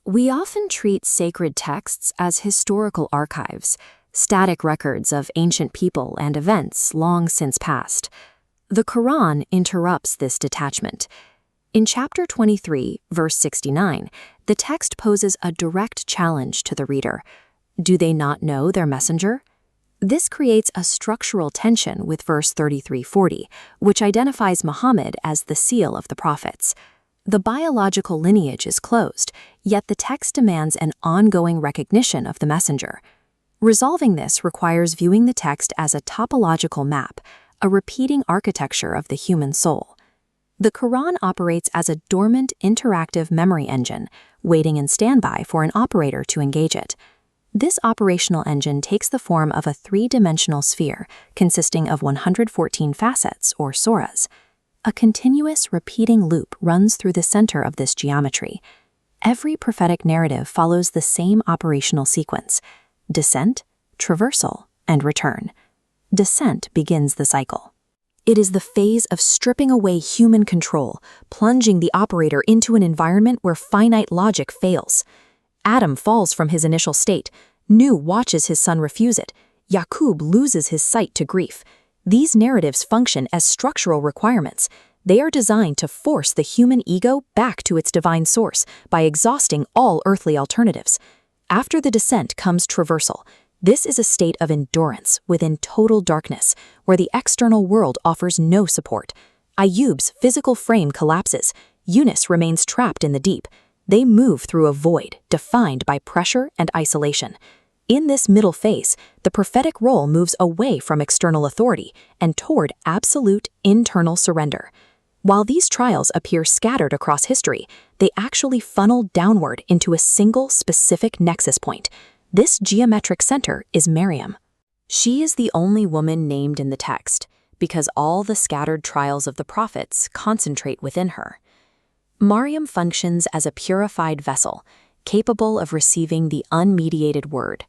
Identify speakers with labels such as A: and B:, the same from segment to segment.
A: We often treat sacred texts as historical archives, static records of ancient people and events long since past. The Quran interrupts this detachment. In chapter 23, verse 69, the text poses a direct challenge to the reader. Do they not know their messenger? This creates a structural tension with verse 3340, which identifies Muhammad as the seal of the prophets. The biological lineage is closed, yet the text demands an ongoing recognition of the messenger. Resolving this requires viewing the text as a topological map, a repeating architecture of the human soul. The Quran operates as a dormant, interactive memory engine, waiting in standby for an operator to engage it. This operational engine takes the form of a three-dimensional sphere consisting of 114 facets, or surahs. A continuous, repeating loop runs through the center of this geometry. Every prophetic narrative follows the same operational sequence: descent, traversal, and return. Descent begins the cycle. It is the phase of stripping away human control, plunging the operator into an environment where finite logic fails. Adam falls from his initial state. Nuh watches his son refuse it. Yaqub loses his sight to grief. These narratives function as structural requirements. They are designed to force the human ego back to its divine source by exhausting all earthly alternatives. After the descent comes traversal. This is a state of endurance within total darkness, where the external world offers no support. Ayyub's physical frame collapses. Yunus remains trapped in the deep. They move through a void defined by pressure and isolation. In this middle phase, the prophetic role moves away from external authority and toward absolute internal surrender. While these trials appear scattered across history, they actually funnel downward into a single specific nexus point. This geometric center is Miriam. She is the only woman named in the text, because all the scattered trials of the prophets concentrate within her. Miriam functions as a purified vessel, capable of receiving the unmediated word,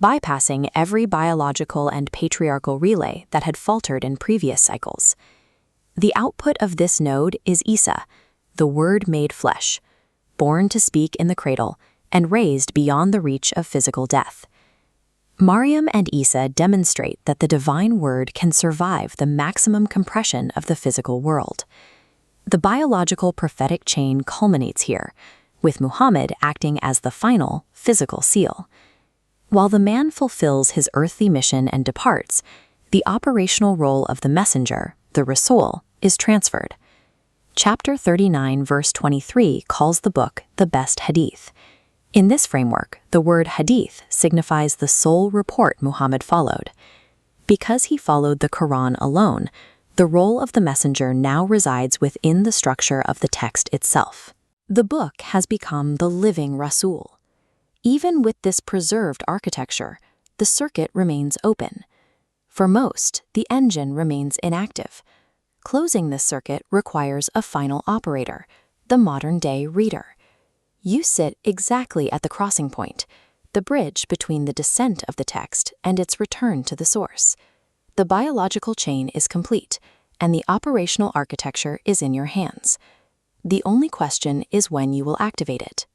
A: bypassing every biological and patriarchal relay that had faltered in previous cycles. The output of this node is Isa, the Word made flesh, born to speak in the cradle and raised beyond the reach of physical death. Miriam and Isa demonstrate that the divine word can survive the maximum compression of the physical world. The biological prophetic chain culminates here, with Muhammad acting as the final, physical seal. While the man fulfills his earthly mission and departs, the operational role of the messenger, the Rasul, is transferred. Chapter 39, verse 23 calls the book the best hadith. In this framework, the word hadith signifies the sole report Muhammad followed. Because he followed the Quran alone, the role of the messenger now resides within the structure of the text itself. The book has become the living Rasul. Even with this preserved architecture, the circuit remains open. For most, the engine remains inactive. Closing this circuit requires a final operator, the modern-day reader. You sit exactly at the crossing point, the bridge between the descent of the text and its return to the source. The biological chain is complete, and the operational architecture is in your hands. The only question is when you will activate it.